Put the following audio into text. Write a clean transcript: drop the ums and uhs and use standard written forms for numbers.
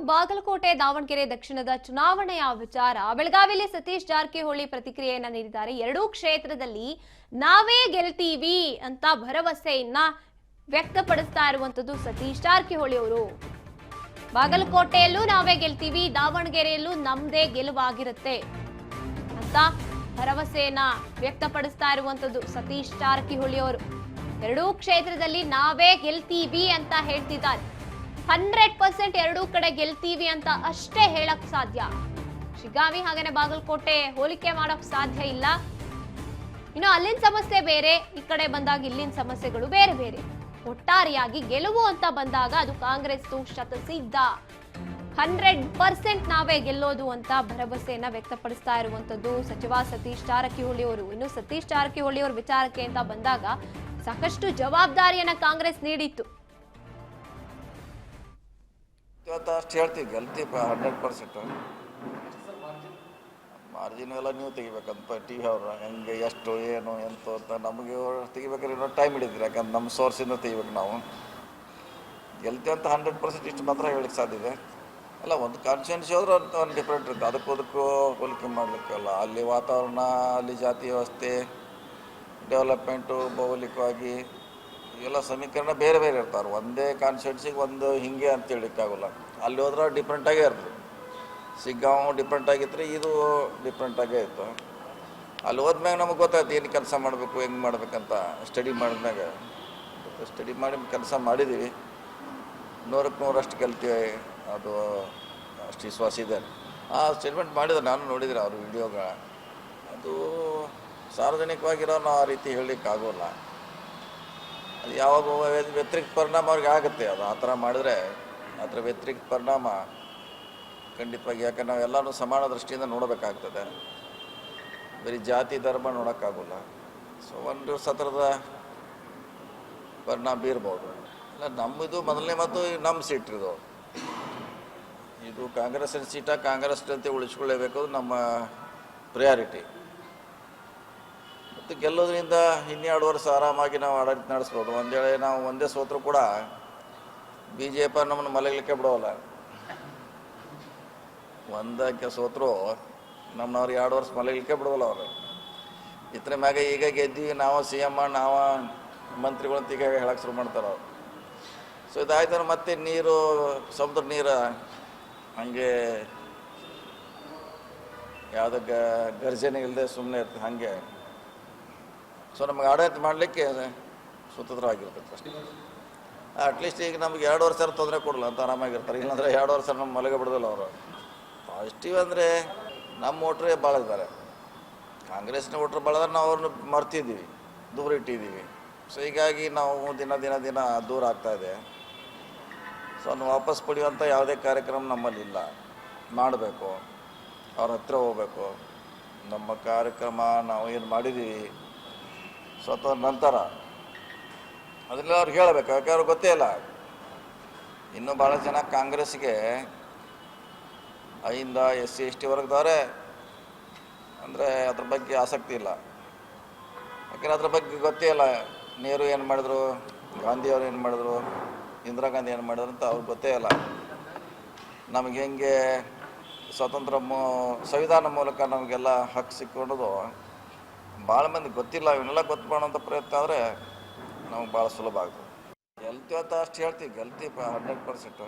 ಬಾಗಲಕೋಟೆ ದಾವಣಗೆರೆ ದಕ್ಷಿಣದ ಚುನಾವಣೆಯ ವಿಚಾರ ಬೆಳಗಾವಿಯಲ್ಲಿ ಸತೀಶ್ ಜಾರಕಿಹೊಳಿ ಪ್ರತಿಕ್ರಿಯೆಯನ್ನ ನೀಡಿದ್ದಾರೆ. ಎರಡೂ ಕ್ಷೇತ್ರದಲ್ಲಿ ನಾವೇ ಗೆಲ್ತೀವಿ ಅಂತ ಭರವಸೆಯನ್ನ ವ್ಯಕ್ತಪಡಿಸ್ತಾ ಇರುವಂತದ್ದು ಸತೀಶ್ ಜಾರಕಿಹೊಳಿ ಅವರು. ಬಾಗಲಕೋಟೆಯಲ್ಲೂ ನಾವೇ ಗೆಲ್ತೀವಿ, ದಾವಣಗೆರೆಯಲ್ಲೂ ನಮ್ದೇ ಗೆಲುವಾಗಿರುತ್ತೆ ಅಂತ ಭರವಸೆಯನ್ನ ವ್ಯಕ್ತಪಡಿಸ್ತಾ ಇರುವಂತದ್ದು ಸತೀಶ್ ಜಾರಕಿಹೊಳಿ ಅವರು. ಎರಡೂ ಕ್ಷೇತ್ರದಲ್ಲಿ ನಾವೇ ಗೆಲ್ತೀವಿ ಅಂತ ಹೇಳ್ತಿದ್ದಾರೆ. 100% ಎರಡೂ ಕಡೆ ಗೆಲ್ತೀವಿ ಅಂತ ಅಷ್ಟೇ ಹೇಳಕ್ ಸಾಧ್ಯ. ಶಿಗ್ಗಾವಿ ಹಾಗೇನೆ ಬಾಗಲಕೋಟೆ ಹೋಲಿಕೆ ಮಾಡಕ್ ಸಾಧ್ಯ ಇಲ್ಲ. ಇನ್ನು ಅಲ್ಲಿನ ಸಮಸ್ಯೆ ಬೇರೆ, ಈ ಕಡೆ ಬಂದಾಗ ಇಲ್ಲಿನ ಸಮಸ್ಯೆಗಳು ಬೇರೆ ಬೇರೆ. ಒಟ್ಟಾರೆಯಾಗಿ ಗೆಲುವು ಅಂತ ಬಂದಾಗ ಅದು ಕಾಂಗ್ರೆಸ್ ಶತಸಿದ್ಧ. 100% ನಾವೇ ಗೆಲ್ಲೋದು ಅಂತ ಭರವಸೆಯನ್ನ ವ್ಯಕ್ತಪಡಿಸ್ತಾ ಇರುವಂತದ್ದು ಸಚಿವ ಸತೀಶ್ ಜಾರಕಿಹೊಳಿ ಅವರು. ಇನ್ನು ಸತೀಶ್ ಜಾರಕಿಹೊಳಿ ಅವರ ವಿಚಾರಕ್ಕೆ ಅಂತ ಬಂದಾಗ ಸಾಕಷ್ಟು ಜವಾಬ್ದಾರಿಯನ್ನ ಕಾಂಗ್ರೆಸ್ ನೀಡಿತ್ತು. ಅಷ್ಟು ಹೇಳ್ತೀವಿ, ಗೆಲ್ತೀವಿ 100%. ಮಾರ್ಜಿನ್ ಎಲ್ಲ ನೀವು ತೆಗಿಬೇಕಂತ ಟಿ ವಿ ಅವ್ರು ಹೆಂಗೆ ಎಷ್ಟು ಏನು ಎಂತ ಅಂತ ನಮಗೆ ತೆಗಿಬೇಕಾದ್ರೆ ಇನ್ನೂ ಟೈಮ್ ಹಿಡಿದ್ರಿ. ಯಾಕಂದ್ರೆ ನಮ್ಮ ಸೋರ್ಸಿಂದ ತೆಗಿಬೇಕು ನಾವು. ಗೆಲ್ತೀವಿ ಅಂತ 100% ಇಷ್ಟು ಮಾತ್ರ ಹೇಳಕ್ಕೆ ಸಾಧ್ಯ ಇದೆ. ಅಲ್ಲ, ಒಂದು ಕಾನ್ಸ್ಟಿಟ್ಯೂನ್ಸಿ ಹೋದ್ರೆ ಒಂದು ಡಿಫ್ರೆಂಟ್ ಇರುತ್ತೆ. ಅದಕ್ಕೂ ಹೋಲಿಕೆ ಮಾಡಲಿಕ್ಕೆಲ್ಲ. ಅಲ್ಲಿ ವಾತಾವರಣ, ಅಲ್ಲಿ ಜಾತಿ ವ್ಯವಸ್ಥೆ, ಡೆವಲಪ್ಮೆಂಟು, ಭೌಗೋಳಿಕವಾಗಿ ಇವೆಲ್ಲ ಸಮೀಕರಣ ಬೇರೆ ಬೇರೆ ಇರ್ತಾರೆ. ಒಂದೇ ಕಾನ್ಸ್ಟಿಟ್ಯೂನ್ಸಿಗೆ ಒಂದು ಹಿಂಗೆ ಅಂತ ಹೇಳಿಕ್ಕಾಗೋಲ್ಲ. ಅಲ್ಲಿ ಹೋದ್ರೆ ಡಿಫ್ರೆಂಟಾಗೇ ಇರ್ತದೆ. ಸಿಗ್ಗಾಂವ್ ಡಿಫ್ರೆಂಟಾಗಿತ್ತು ರೀ, ಇದು ಡಿಫ್ರೆಂಟಾಗೇ ಇತ್ತು. ಅಲ್ಲಿ ಹೋದ್ಮ್ಯಾಗ ನಮಗೆ ಗೊತ್ತಾಯ್ತು ಏನು ಕೆಲಸ ಮಾಡಬೇಕು, ಹೆಂಗೆ ಮಾಡ್ಬೇಕಂತ. ಸ್ಟಡಿ ಮಾಡಿದ್ಮ್ಯಾಗ ಸ್ಟಡಿ ಮಾಡಿ ಕೆಲಸ ಮಾಡಿದ್ದೀವಿ. 100ಕ್ಕೆ 100 ಗೆಲ್ತೀವಿ, ಅದು ಅಷ್ಟು ವಿಶ್ವಾಸ ಇದೆ. ಆ ಸ್ಟೇಟ್ಮೆಂಟ್ ಮಾಡಿದ್ರೆ ನಾನು ನೋಡಿದ್ರೆ ಅವ್ರ ವಿಡಿಯೋಗ. ಅದು ಸಾರ್ವಜನಿಕವಾಗಿರೋ ನಾವು ಆ ರೀತಿ ಹೇಳಲಿಕ್ಕಾಗೋಲ್ಲ. ಅದು ಯಾವಾಗ ವ್ಯತಿರಿಕ್ತ ಪರಿಣಾಮ ಅವ್ರಿಗೆ ಆಗುತ್ತೆ. ಅದು ಆ ಥರ ಮಾಡಿದ್ರೆ ಅದರ ವ್ಯತಿರಿಕ್ತ ಪರಿಣಾಮ ಖಂಡಿತವಾಗಿ. ಯಾಕಂದ್ರೆ ನಾವೆಲ್ಲರೂ ಸಮಾನ ದೃಷ್ಟಿಯಿಂದ ನೋಡಬೇಕಾಗ್ತದೆ. ಬರೀ ಜಾತಿ ಧರ್ಮ ನೋಡೋಕ್ಕಾಗೋಲ್ಲ. ಸೊ ಒಂದು ಸತ್ರದ ಪರಿಣಾಮ ಬೀರ್ಬೋದು. ಇಲ್ಲ, ನಮ್ಮದು ಮೊದಲನೇ ಮತ್ತು ನಮ್ಮ ಸೀಟ್ರಿದು. ಇದು ಕಾಂಗ್ರೆಸ್ಸಿನ ಸೀಟ, ಕಾಂಗ್ರೆಸ್ ಅಂತ ಉಳಿಸ್ಕೊಳ್ಳೇಬೇಕು, ನಮ್ಮ ಪ್ರಿಯಾರಿಟಿ. ಮತ್ತು ಗೆಲ್ಲೋದ್ರಿಂದ 12 ವರ್ಷ ಆರಾಮಾಗಿ ನಾವು ಆಡಳಿತ ನಡೆಸ್ಬೋದು. ಒಂದು ವೇಳೆ ನಾವು ಒಂದೇ ಸೋತರೂ ಕೂಡ BJP ನಮ್ಮನ್ನು ಮಲಗಲಿಕ್ಕೆ ಬಿಡೋಲ್ಲ. ಒಂದಕ್ಕೆ ಸೋತರು ನಮ್ಮನವ್ರು 2 ವರ್ಷ ಮಲಗಲಿಕ್ಕೆ ಬಿಡೋಲ್ಲ ಅವರು. ಇದ್ರ ಮ್ಯಾಗ ಈಗ ಗೆದ್ದೀವಿ, ನಾವು CM, ನಾವು ಮಂತ್ರಿಗಳಂತ ಈಗ ಹೇಳಕ್ಕೆ ಶುರು ಮಾಡ್ತಾರೆ ಅವರು. ಸೊ ಇದಾಯ್ತಾರೆ ಮತ್ತೆ ನೀರು, ಸಮುದ್ರ ನೀರು ಹಾಗೆ ಯಾವುದೋ ಗರ್ಜನೆ ಇಲ್ಲದೆ ಸುಮ್ಮನೆ ಇರ್ತದೆ ಹಾಗೆ. ಸೊ ನಮಗೆ ಆಡಳಿತ ಮಾಡಲಿಕ್ಕೆ ಸ್ವತಂತ್ರವಾಗಿರ್ತದೆ ಅಷ್ಟೇ. ಅಟ್ಲೀಸ್ಟ್ ಈಗ ನಮಗೆ 2 ವರ್ಷ ತೊಂದರೆ ಕೊಡಲ್ಲ ಅಂತ ಆರಾಮಾಗಿರ್ತಾರೆ. ಇಲ್ಲಾಂದರೆ 2 ವರ್ಷ ನಮ್ಮ ಮಲಗ ಬಿಡೋದಿಲ್ಲ ಅವರು. ಪಾಸಿಟಿವ್ ಅಂದರೆ ನಮ್ಮ ವೋಟ್ರೇ ಭಾಳ ಇದ್ದಾರೆ. ಕಾಂಗ್ರೆಸ್ನ ವೋಟ್ರ್ ಭಾಳ ಇದ್ದಾರೆ. ನಾವು ಅವ್ರನ್ನ ಮರ್ತಿದ್ದೀವಿ, ದೂರ ಇಟ್ಟಿದ್ದೀವಿ. ಸೊ ಹೀಗಾಗಿ ನಾವು ದಿನ ದಿನ ದಿನ ದೂರ ಆಗ್ತಾಯಿದೆ. ಸೊ ಅದನ್ನು ವಾಪಸ್ ಪಡೆಯುವಂಥ ಯಾವುದೇ ಕಾರ್ಯಕ್ರಮ ನಮ್ಮಲ್ಲಿಲ್ಲ. ಮಾಡಬೇಕು, ಅವ್ರ ಹತ್ರ ಹೋಗ್ಬೇಕು. ನಮ್ಮ ಕಾರ್ಯಕ್ರಮ ನಾವು ಏನು ಮಾಡಿದ್ದೀವಿ ಸ್ವತಃ ನಂತರ ಅದನ್ನೆಲ್ಲ ಅವ್ರಿಗೆ ಹೇಳಬೇಕು. ಯಾಕೆ ಅವ್ರಿಗೆ ಗೊತ್ತೇ ಇಲ್ಲ. ಇನ್ನೂ ಭಾಳ ಜನ ಕಾಂಗ್ರೆಸ್ಗೆ ಐಯಿಂದ SC ST ವರ್ಗದವರೇ ಅಂದರೆ ಅದ್ರ ಬಗ್ಗೆ ಆಸಕ್ತಿ ಇಲ್ಲ. ಯಾಕೆಂದ್ರೆ ಅದ್ರ ಬಗ್ಗೆ ಗೊತ್ತೇ ಇಲ್ಲ. ನೆಹರು ಏನು ಮಾಡಿದ್ರು, ಗಾಂಧಿಯವರು ಏನು ಮಾಡಿದ್ರು, ಇಂದಿರಾ ಗಾಂಧಿ ಏನು ಮಾಡಿದ್ರು ಅಂತ ಅವ್ರಿಗೆ ಗೊತ್ತೇ ಇಲ್ಲ. ನಮಗೆ ಹೆಂಗೆ ಸ್ವತಂತ್ರ ಸಂವಿಧಾನ ಮೂಲಕ ನಮಗೆಲ್ಲ ಹಕ್ಕು ಸಿಕ್ಕೊಂಡದು ಭಾಳ ಮಂದಿ ಗೊತ್ತಿಲ್ಲ. ಇವನ್ನೆಲ್ಲ ಗೊತ್ತು ಮಾಡೋಂಥ ಪ್ರಯತ್ನ ಆದರೆ ನಮಗೆ ಭಾಳ ಸುಲಭ ಆಗ್ತದೆ. ಗೆಲ್ತೀವಿ ಅಂತ ಅಷ್ಟು ಹೇಳ್ತೀವಿ, ಗೆಲ್ತೀವಿ 100%.